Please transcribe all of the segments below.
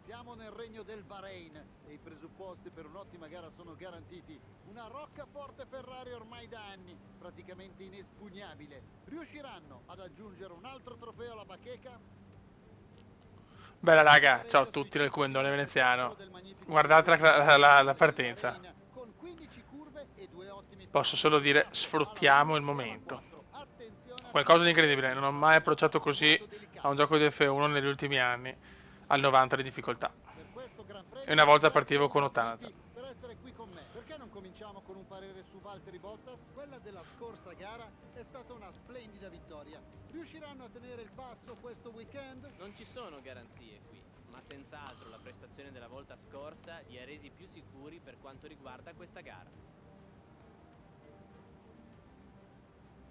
Siamo nel regno del Bahrain e i presupposti per un'ottima gara sono garantiti. Una roccaforte Ferrari ormai da anni, praticamente inespugnabile. Riusciranno ad aggiungere un altro trofeo alla bacheca? Bella raga, ciao a tutti nel Cubendone veneziano. Guardate la partenza. Con 15 curve e due ottimi Posso posti solo di dire incasso alla sfruttiamo 1 il e alla momento. 4. Attenzione a Qualcosa di tenersi incredibile, vicini non ho alla mai curva, approcciato così molto a un delicata. gioco di F1 negli ultimi anni, al 90 di difficoltà. Per questo Gran E Premio una volta grazie partivo ai con vostri 80. inviti per essere qui con me. Perché non cominciamo con un parere su Valtteri Bottas? Quella della scorsa gara è stata una splendida vittoria. Riusciranno a tenere il passo questo weekend? Non ci sono garanzie qui, ma senz'altro la prestazione della volta scorsa li ha resi più sicuri per quanto riguarda questa gara.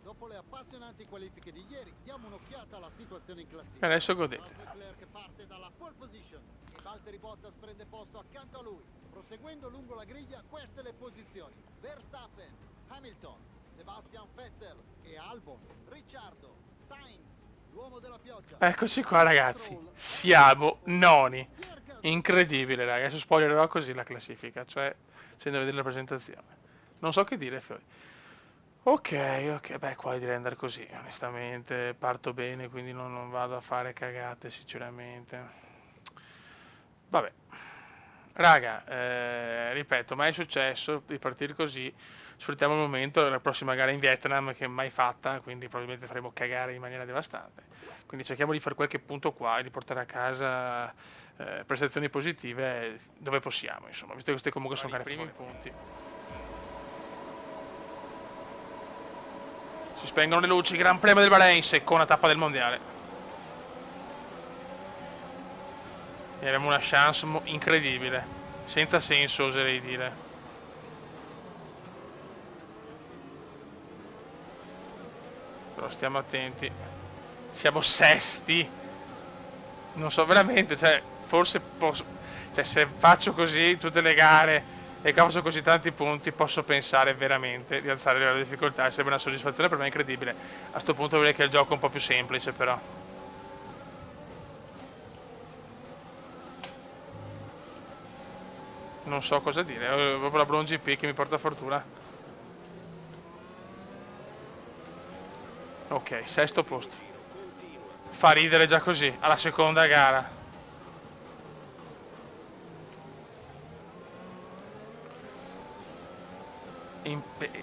Dopo le appassionanti qualifiche di ieri, diamo un'occhiata alla situazione in E classifica. adesso Charles godete. Leclerc parte dalla pole position e Valtteri Bottas prende posto accanto a lui. Proseguendo lungo la griglia, queste le posizioni: Verstappen, Hamilton, Sebastian Vettel e Albon, Ricciardo, Sainz, l'uomo della pioggia. Eccoci qua ragazzi, siamo noni. Incredibile raga, adesso spoilerò così la classifica, cioè senza vedere la presentazione. Non so che dire Fiori. Ok, beh qua direi andare così, onestamente parto bene, quindi non vado a fare cagate sinceramente. Vabbè, raga, ripeto, mai è successo di partire così, sfruttiamo il momento, la prossima gara in Vietnam che è mai fatta, quindi probabilmente faremo cagare in maniera devastante, quindi cerchiamo di fare qualche punto qua e di portare a casa prestazioni positive dove possiamo, insomma, visto che queste comunque sono gare primi punti. Si spengono le luci, Gran Premio del Bahrain, seconda tappa del mondiale. E abbiamo una chance incredibile, senza senso oserei dire. Però stiamo attenti. Siamo sesti. Non so veramente, cioè, forse posso. Cioè, se faccio così tutte le gare e causo così tanti punti, posso pensare veramente di alzare il livello di difficoltà. Sarebbe una soddisfazione per me incredibile. A sto punto direi che il gioco è un po' più semplice, però. Non so cosa dire, ho proprio la Bron GP che mi porta fortuna. Ok, sesto posto. Fa ridere già così, alla seconda gara.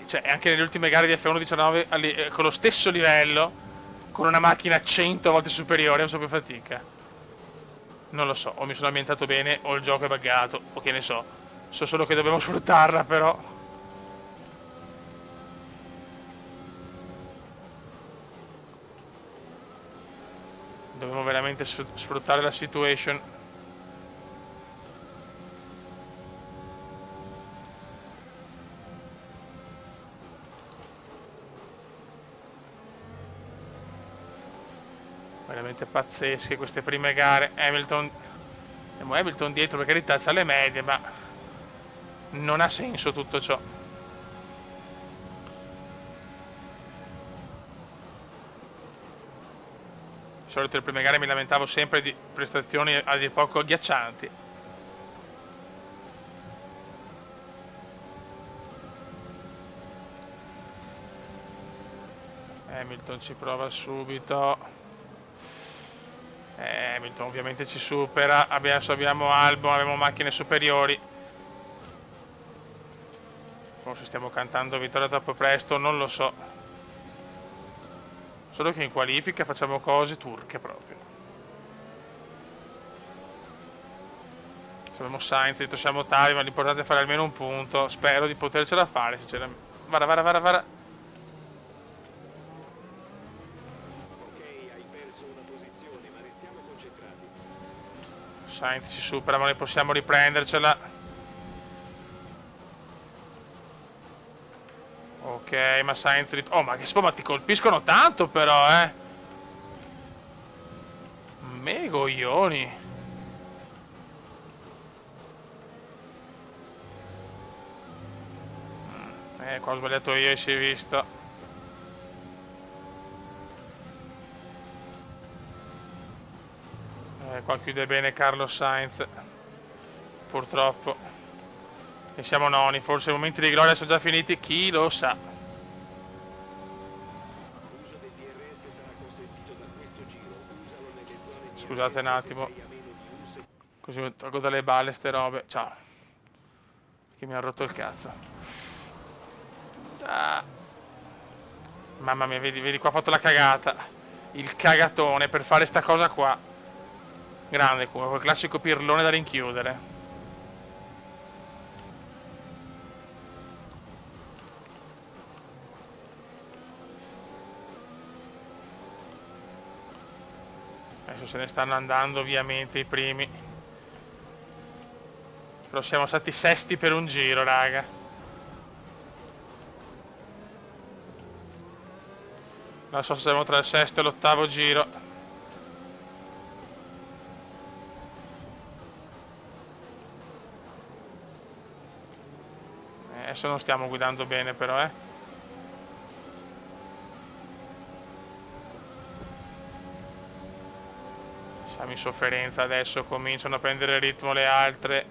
Cioè, anche nelle ultime gare di F1 19 con lo stesso livello, con una macchina 100 volte superiore, non so più fatica. Non lo so, o mi sono ambientato bene, o il gioco è buggato, o che ne so. So solo che dobbiamo sfruttarla, però. Dobbiamo veramente sfruttare la situation. Veramente pazzesche queste prime gare. Hamilton dietro, per carità, c'ha le medie, ma non ha senso tutto ciò. Di solito le prime gare mi lamentavo sempre di prestazioni a dir poco agghiaccianti. Hamilton ci prova subito. Hamilton ovviamente ci supera. Abbiamo Albon, abbiamo macchine superiori. Forse stiamo cantando vittoria troppo presto, non lo so. Solo che in qualifica facciamo cose turche proprio. Abbiamo Sainz, detto siamo tali, ma l'importante è fare almeno un punto. Spero di potercela fare, sinceramente. Vara. Ok, hai perso una posizione, ma restiamo concentrati. Sainz ci supera, ma noi possiamo riprendercela. Ok, ma Sainz... Oh, ma che ma ti colpiscono tanto però, eh! Me coglioni! Qua ho sbagliato io e si è visto. Qua chiude bene Carlos Sainz, purtroppo. E siamo noni, forse i momenti di gloria sono già finiti, chi lo sa. L'uso del DRS sarà consentito da questo giro. Usalo nelle zone DRS. Scusate un attimo, Se sei a meno di un così mi tolgo dalle balle ste robe. Ciao, che mi ha rotto il cazzo. Ah. Mamma mia, vedi qua ha fatto la cagata, il cagatone per fare sta cosa qua. Grande come quel classico pirlone da rinchiudere. Adesso se ne stanno andando ovviamente i primi. Però siamo stati sesti per un giro, raga. Non so se siamo tra il sesto e l'ottavo giro. Adesso non stiamo guidando bene però, Siamo in sofferenza adesso, cominciano a prendere ritmo le altre.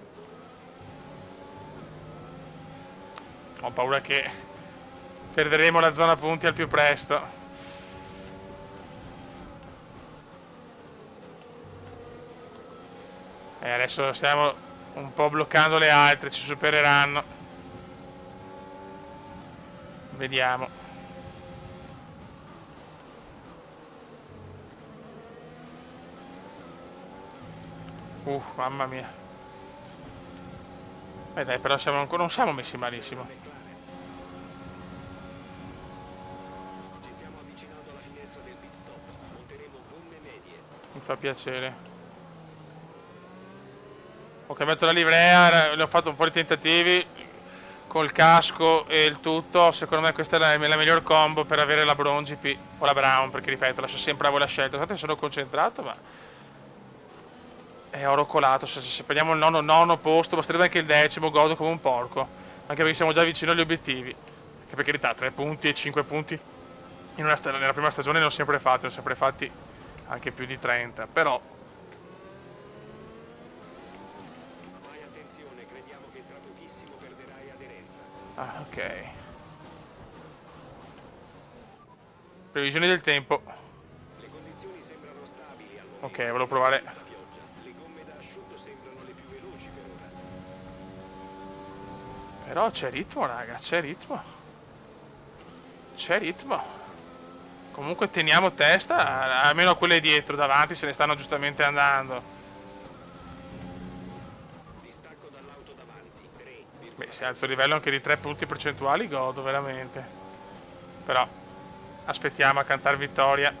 Ho paura che perderemo la zona punti al più presto. E adesso stiamo un po' bloccando le altre, ci supereranno. Vediamo. Mamma mia. Dai, però non siamo messi malissimo. Ci stiamo avvicinando alla finestra del pit stop. Monteremo gomme medie. Mi fa piacere. Ho cambiato la livrea, le ho fatto un po' di tentativi col casco e il tutto. Secondo me questa è la miglior combo per avere la Brown GP o la Brown, perché ripeto, lascio sempre a voi la scelta. Tanto sono concentrato, ma è oro colato. Se prendiamo il nono posto, basterebbe anche il decimo, godo come un porco. Anche perché siamo già vicino agli obiettivi. Che per carità, 3 punti e 5 punti nella prima stagione ne ho sempre fatti anche più di 30, però Fai attenzione, crediamo che tra pochissimo perderai aderenza. ok. Previsioni del tempo. Le condizioni sembrano stabili al momento. Ok, volevo provare. Questa pioggia. Le gomme da asciutto sembrano le più veloci per ora. Però c'è ritmo, raga, c'è ritmo. C'è ritmo. Comunque teniamo testa, almeno a quelle dietro, davanti se ne stanno giustamente andando. Distacco dall'auto davanti. 3,6. Beh, se alzo il livello anche di 3 punti percentuali, godo veramente. Però aspettiamo a cantare vittoria.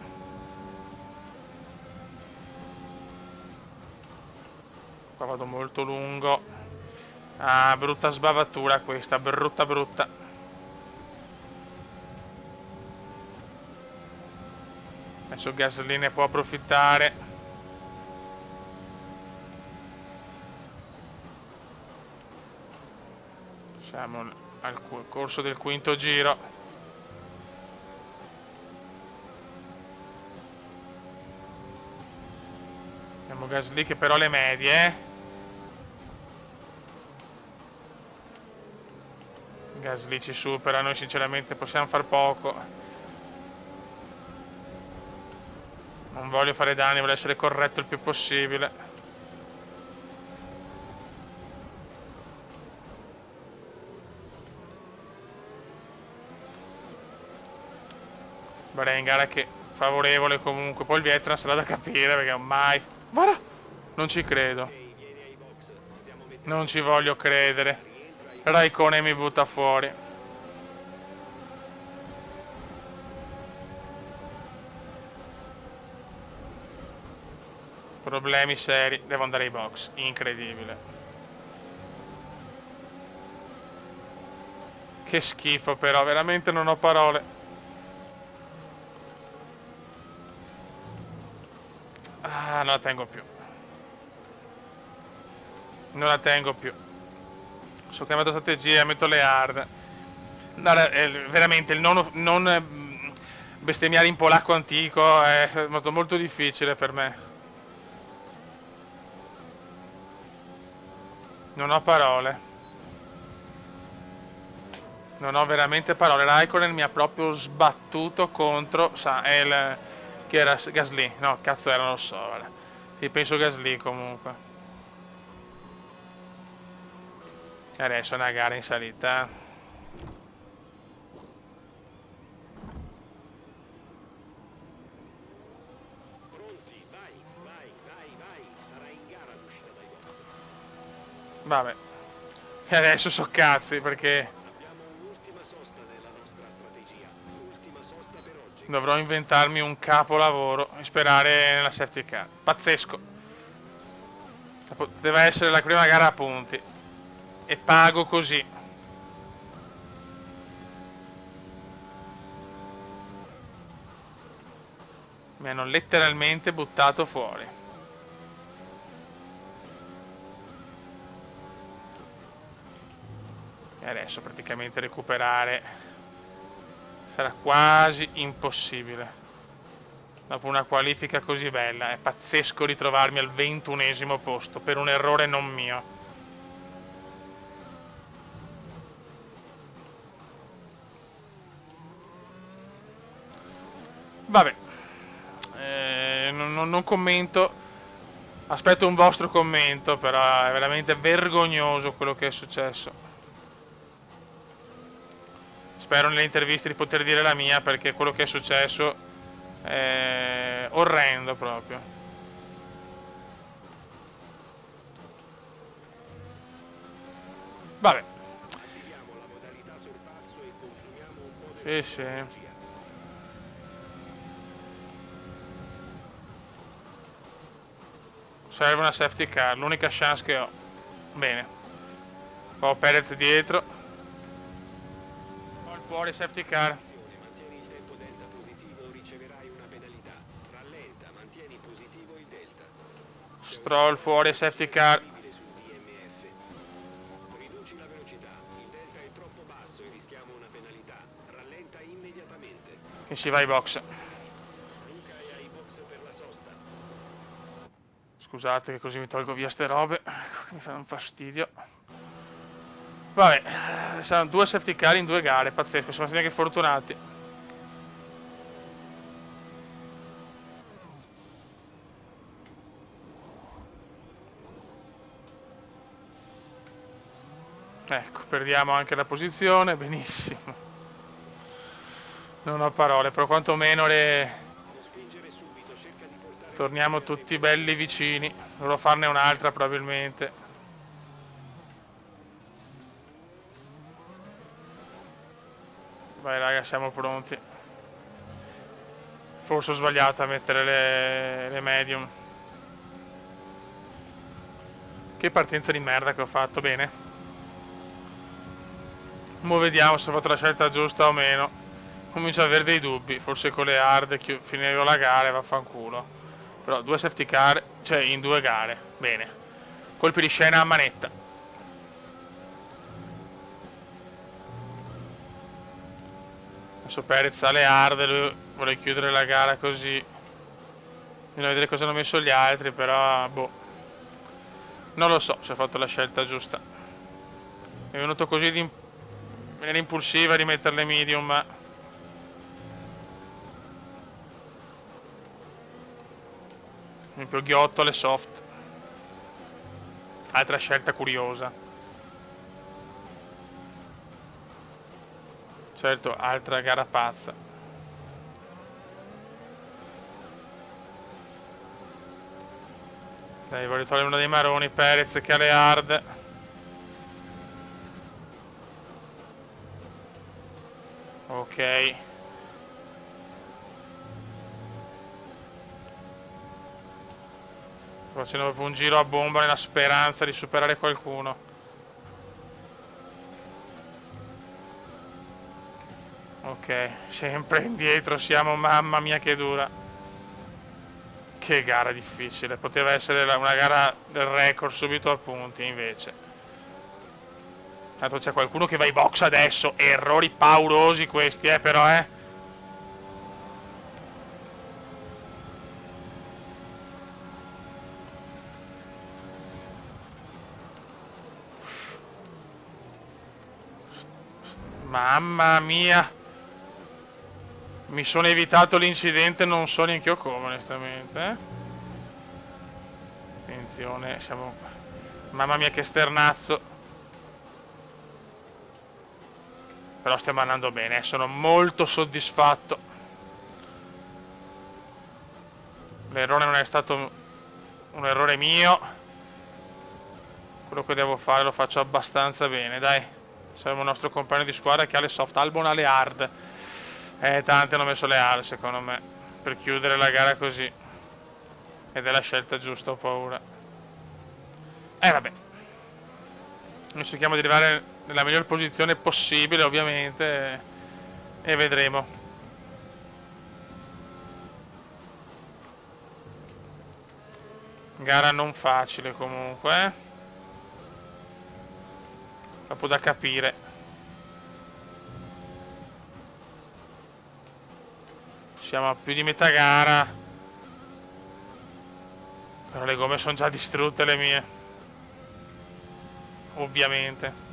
Qua vado molto lungo. Ah, brutta sbavatura questa, brutta. Adesso Gasly ne può approfittare. Siamo al corso del quinto giro. Abbiamo Gasly che però le medie, Gasly ci supera, noi sinceramente possiamo far poco. Non voglio fare danni, voglio essere corretto il più possibile. Bahrain, gara che favorevole comunque. Poi il Vietnam sarà da capire perché ormai... Guarda! Non ci credo. Ok, vieni ai box. Stiamo mettendo Non ci voglio credere. rientra ai Raikkonen mi butta fuori. Problemi seri. Devo andare ai box. Incredibile. Che schifo però. Veramente non ho parole. Ah, non la tengo più. Non la tengo più. Sono cambiato strategia, metto le hard. No, veramente il non bestemmiare in polacco antico è stato molto difficile per me. Non ho parole. Non ho veramente parole. Raikkonen mi ha proprio sbattuto contro... che era Gasly. No, cazzo era, non lo so. Guarda. Sì, penso Gasly comunque. E adesso è una gara in salita. Pronti, vai, vai, vai, vai. Sarà in gara l'uscita dai box. Vabbè. E adesso so cazzi perché Abbiamo un'ultima sosta nella nostra strategia. Ultima sosta per oggi. dovrò inventarmi un capolavoro e sperare nella safety car. Pazzesco. Poteva essere la prima gara a punti. E pago così. Mi hanno letteralmente buttato fuori. E adesso praticamente recuperare sarà quasi impossibile. Dopo una qualifica così bella, è pazzesco ritrovarmi al 21esimo posto per un errore non mio. Vabbè, non commento, aspetto un vostro commento, però è veramente vergognoso quello che è successo. Spero nelle interviste di poter dire la mia, perché quello che è successo è orrendo proprio. Vabbè. Attiviamo la modalità sorpasso e consumiamo un po' Sì, sì. energia. Serve una safety car, l'unica chance che ho. Bene. Ho Perez dietro. Ho il fuori safety car. Mantieni il tempo delta positivo, riceverai una penalità. Rallenta, mantieni positivo il delta. Stroll fuori safety car. Sul DMF. Riduci la velocità. Il delta è troppo basso e rischiamo una penalità. Rallenta immediatamente. E si va ai box. Luca è ai box per la sosta. Scusate che così mi tolgo via ste robe, che mi fanno un fastidio. Vabbè, saranno 2 safety car in 2 gare, pazzesco, siamo stati anche fortunati. Ecco, perdiamo anche la posizione, benissimo. Non ho parole, però quantomeno Non spingere subito, cerca di portare torniamo tutti belli vicini. Dovrò farne un'altra probabilmente. Vai raga, siamo pronti. Forse ho sbagliato a mettere le medium. Che partenza di merda che ho fatto, bene. Mo vediamo se ho fatto la scelta giusta o meno. Comincio ad avere dei dubbi, forse con le hard finirò la gara e vaffanculo. Però 2 safety car, cioè in 2 gare, bene. Colpi di scena a manetta. Adesso Perez ha le hard, lui vuole chiudere la gara così. Bisogna vedere cosa hanno messo gli altri, però boh. Non lo so se ho fatto la scelta giusta. Mi è venuto così di maniera impulsiva di metterle medium, ma mi più ghiotto le soft. Altra scelta curiosa. Certo, altra gara pazza. Dai, voglio togliere uno dei maroni, Perez che ha le hard. Ok. Sto facendo proprio un giro a bomba nella speranza di superare qualcuno. Ok, sempre indietro siamo, mamma mia che dura. Che gara difficile, poteva essere una gara del record subito a punti invece. Tanto c'è qualcuno che va ai box adesso, errori paurosi questi però Mamma mia. Mi sono evitato l'incidente, non so neanche io come, onestamente. Attenzione, siamo... Mamma mia che sternazzo. Però stiamo andando bene, sono molto soddisfatto. L'errore non è stato un errore mio. Quello che devo fare lo faccio abbastanza bene, dai. Siamo il nostro compagno di squadra che ha le soft, Albon ha le hard. Tanti hanno messo le hard secondo me, per chiudere la gara così. Ed è la scelta giusta, ho paura. Vabbè. Noi cerchiamo di arrivare nella miglior posizione possibile, ovviamente, e vedremo. Gara non facile comunque, Dopo da capire. Siamo a più di metà gara. Però le gomme sono già distrutte le mie. Ovviamente.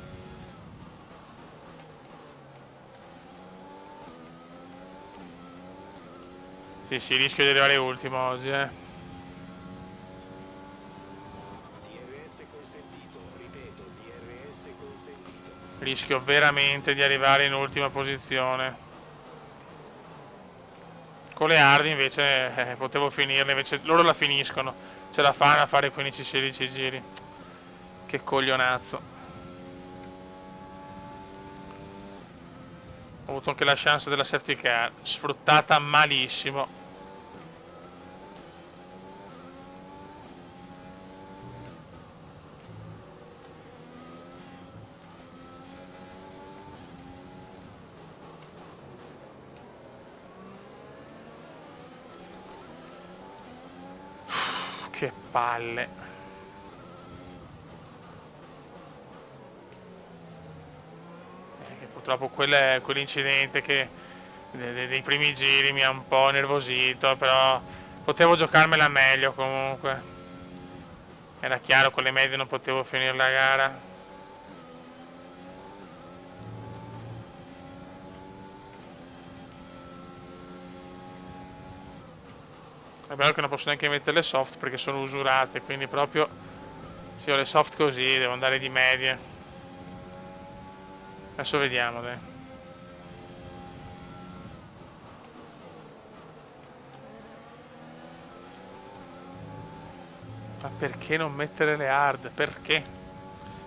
Sì, rischio di arrivare ultimo oggi, DRS consentito, ripeto, DRS consentito. Rischio veramente di arrivare in ultima posizione. Con le hard invece potevo finirle, invece loro la finiscono. Ce la fanno a fare 15-16 giri. Che coglionazzo. Ho avuto anche la chance della safety car, sfruttata malissimo. Che palle. Purtroppo quell'incidente che dei primi giri mi ha un po' nervosito, però potevo giocarmela meglio comunque. Era chiaro, con le medie non potevo finire la gara. È bello che non posso neanche mettere le soft perché sono usurate, quindi proprio se ho le soft così devo andare di medie. Adesso vediamo, dai. Ma perché non mettere le hard? Perché?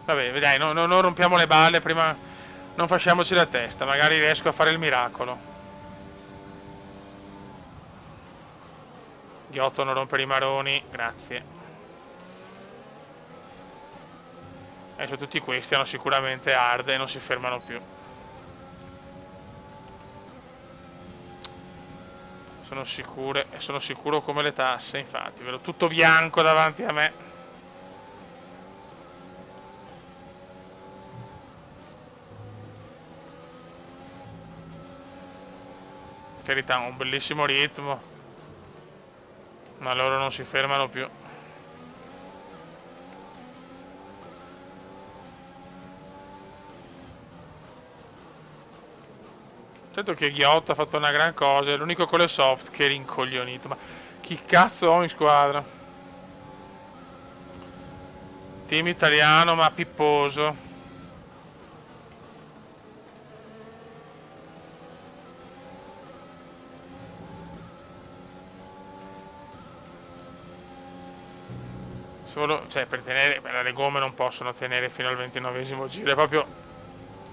Vabbè, dai, non rompiamo le balle, prima non facciamoci la testa, magari riesco a fare il miracolo. Ghiotto non rompere i maroni, grazie. Adesso tutti questi hanno sicuramente hard e non si fermano più. Sono sicuro come le tasse, infatti, vedo tutto bianco davanti a me. Per carità, un bellissimo ritmo, ma loro non si fermano più. Certo che Ghiotto ha fatto una gran cosa, è l'unico con le soft che è rincoglionito, ma chi cazzo ho in squadra? Team italiano ma pipposo. Solo, cioè per tenere, le gomme non possono tenere fino al 29esimo giro, è proprio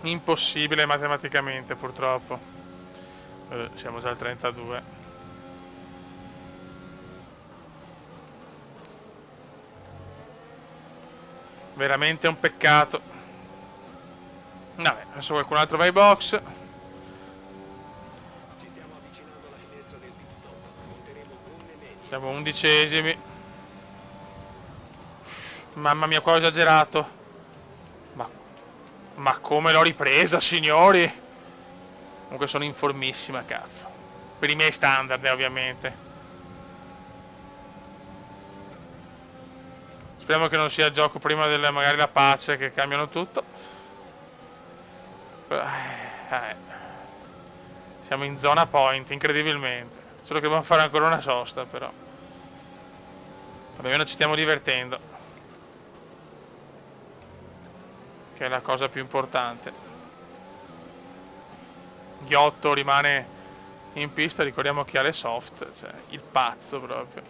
impossibile matematicamente purtroppo. Siamo già al 32. Veramente un peccato. Vabbè, adesso qualcun altro va ai box. Ci stiamo avvicinando alla finestra del pit stop. Conteremo gomme medie. Siamo 11esimi. Mamma mia, qua ho esagerato. Ma come l'ho ripresa, signori? Comunque sono in formissima, cazzo. Per i miei standard, ovviamente. Speriamo che non sia gioco prima della magari la pace che cambiano tutto. Siamo in zona point, incredibilmente. Solo che dobbiamo fare ancora una sosta, però. Almeno ci stiamo divertendo. Che è la cosa più importante. Ghiotto rimane in pista, ricordiamo chi ha le soft, cioè il pazzo proprio.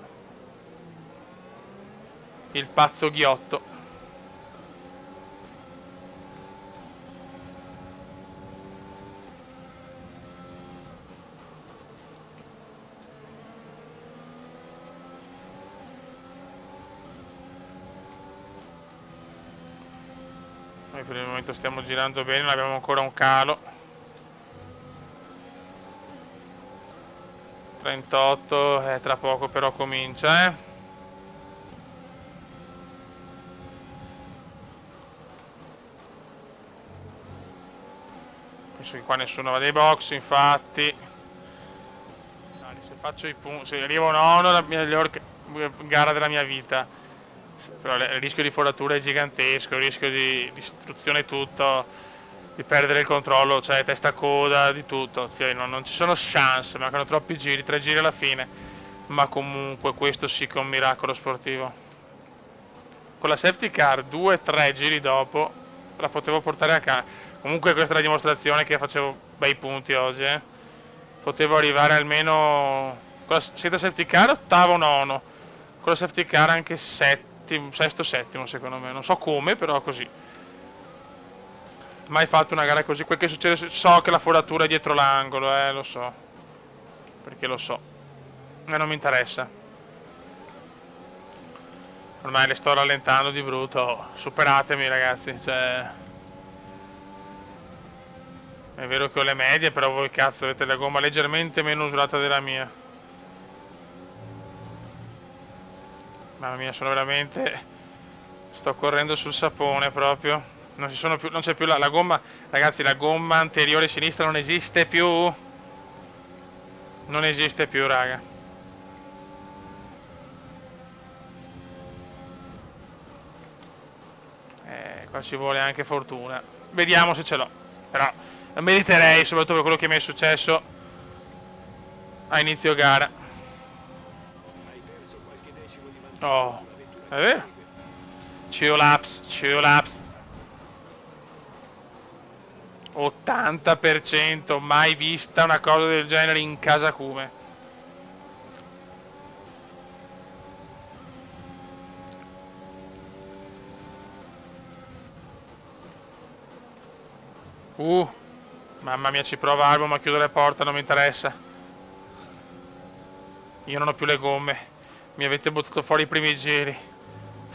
Il pazzo Ghiotto. Noi per il momento stiamo girando bene, non abbiamo ancora un calo. 38, tra poco però comincia, Penso che qua nessuno va dai box, infatti. Se faccio i punti, se arrivo nono, la miglior gara della mia vita. Però il rischio di foratura è gigantesco, il rischio di distruzione tutto, di perdere il controllo, cioè testa coda, di tutto. Cioè, non ci sono chance, mancano troppi giri, 3 giri alla fine. Ma comunque questo sì che è un miracolo sportivo. Con la safety car 2-3 giri dopo la potevo portare a casa. Comunque questa è la dimostrazione che facevo bei punti oggi, Potevo arrivare almeno con la senza safety car ottavo, nono, con la safety car anche settimo, sesto, settimo secondo me, non so come, però così. Mai fatto una gara così. Quel che succede, so che la foratura è dietro l'angolo, lo so, perché lo so, ma non mi interessa. Ormai le sto rallentando di brutto, superatemi ragazzi, cioè. È vero che ho le medie, però voi cazzo avete la gomma leggermente meno usurata della mia. Mamma mia, sono veramente... Sto correndo sul sapone proprio. Non c'è più la gomma. Ragazzi, la gomma anteriore sinistra non esiste più. Non esiste più, raga. Qua ci vuole anche fortuna. Vediamo se ce l'ho. Però la meriterei, soprattutto per quello che mi è successo a inizio gara. Oh, è vero? Ciolaps. 80%, mai vista una cosa del genere in casa Cume. Mamma mia, ci prova Albon, ma chiudo le porte, non mi interessa. Io non ho più le gomme. Mi avete buttato fuori i primi giri.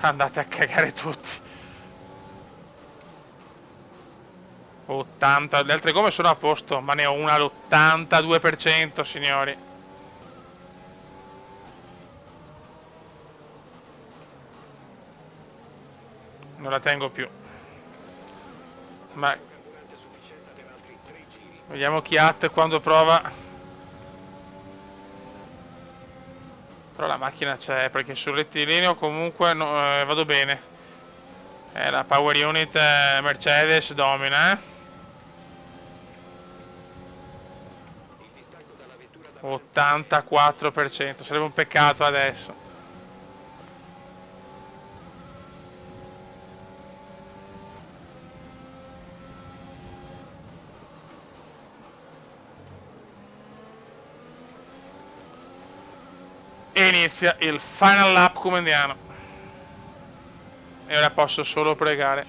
Andate a cagare tutti. 80, le altre gomme sono a posto, ma ne ho una all'82%, signori. Non la tengo più. Ma vediamo Chiat quando prova. Però la macchina c'è, perché sul rettilineo comunque vado bene. La power unit Mercedes domina, 84%, sarebbe un peccato adesso. E inizia il final lap comendiano. E ora posso solo pregare.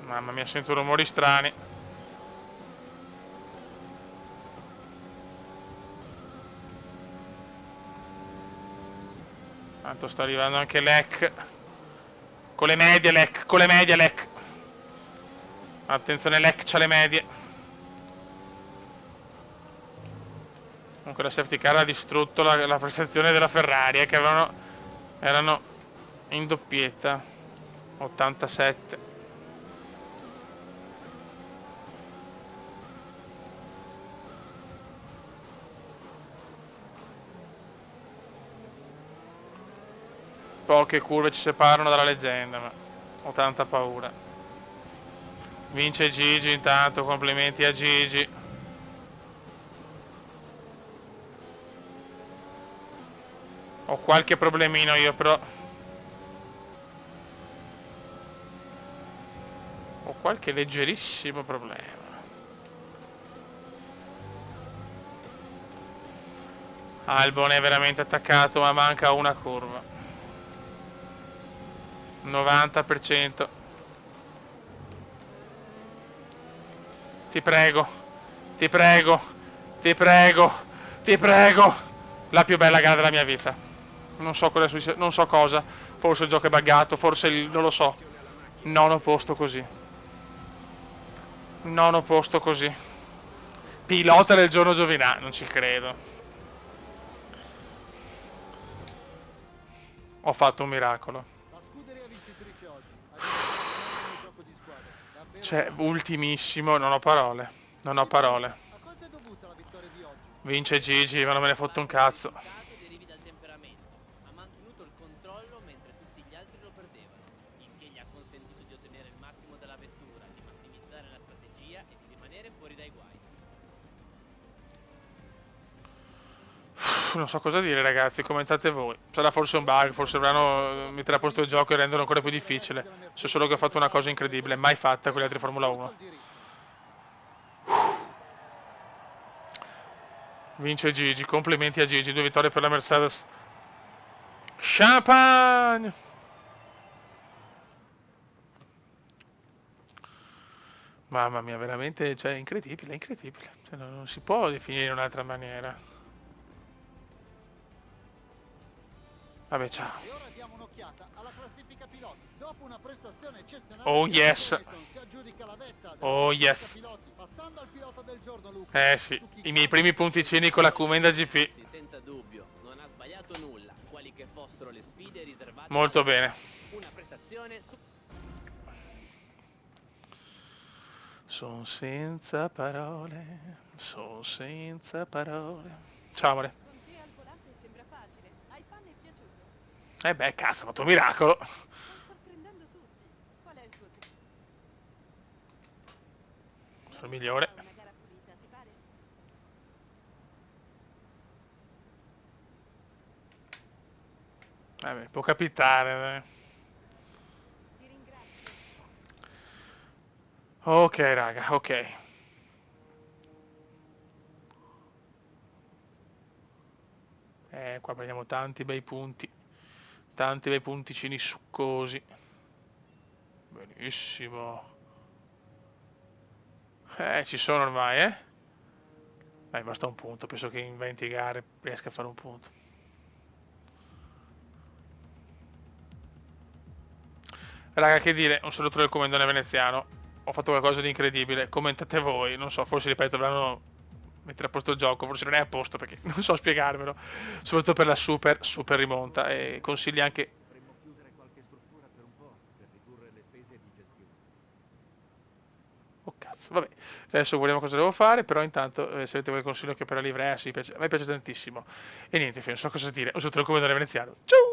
Mamma mia, sento rumori strani. Tanto sta arrivando anche Lec. Con le medie Lec. Attenzione, Lec c'ha le medie. Comunque la safety car ha distrutto la prestazione della Ferrari, che erano in doppietta. 87. Poche curve ci separano dalla leggenda, ma ho tanta paura. Vince Gigi intanto, complimenti a Gigi. Ho qualche problemino io però. Ho qualche leggerissimo problema. Albon è veramente attaccato ma manca una curva. 90%. Ti prego, ti prego, ti prego, ti prego. La più bella gara della mia vita. Non so cosa succede, non so cosa. Forse il gioco è buggato, forse non lo so. Nono posto così. Nono posto così. Pilota del giorno giovinale, non ci credo. Ho fatto un miracolo. La scuderia vincitrice oggi ha dimostrato un gioco di squadra. Davvero Cioè, tanto. ultimissimo, non ho parole. Non ho parole. A cosa è dovuta la vittoria di oggi? Vince Gigi, ma non me ne fotto un cazzo. Il risultato derivi dal temperamento. Ha mantenuto il controllo mentre tutti gli altri lo perdevano, il che gli ha consentito di ottenere il massimo dalla vettura, di massimizzare la strategia e di rimanere fuori dai guai. Non so cosa dire ragazzi, commentate voi. Sarà forse un bug, forse dovranno mettere a posto il gioco e renderlo ancora più difficile. So solo che ho fatto una cosa incredibile, mai fatta con gli altri Formula 1. Vince Gigi, complimenti a Gigi, 2 vittorie per la Mercedes. Champagne! Mamma mia, veramente, cioè, incredibile, incredibile. Cioè, non si può definire in un'altra maniera. Vabbè, ciao. E ora diamo un'occhiata alla classifica piloti. Dopo una prestazione eccezionale, Oh, yes. Hamilton si aggiudica la vetta della Oh, classifica yes. piloti, passando al pilota del giorno, Luca. Eh sì, i miei primi punticini con la Kumenda GP. Sì, senza dubbio, non ha sbagliato nulla, quali che fossero le sfide riservate. Molto bene. Una prestazione su... Son senza parole, son senza parole. Ciao amore. Con te al volante sembra facile. Ai fan è piaciuto. Eh beh, cazzo, ho fatto un miracolo. Stai sorprendendo tutti. Qual è il tuo segreto? Sono il migliore. Una gara pulita, ti pare? Vabbè, può capitare. Ti ringrazio. Ok, raga, ok. Qua prendiamo tanti bei punti. Tanti bei punticini succosi. Benissimo. Ci sono ormai, eh? Dai, basta un punto. Penso che in 20 gare riesca a fare un punto. Raga, che dire, un saluto del comandante veneziano. Ho fatto qualcosa di incredibile. Commentate voi, non so, forse ripeto, dovranno mettere a posto il gioco, forse non è a posto perché non so spiegarvelo. Soprattutto per la super rimonta e consigli anche. Dovremmo chiudere qualche struttura per un po', per ridurre le spese di gestione. Oh cazzo, vabbè. Adesso vediamo cosa devo fare, però intanto se avete voi consiglio che per la livrea, sì, a me piace tantissimo. E niente, non so cosa dire. Un saluto del comandante veneziano. Ciao!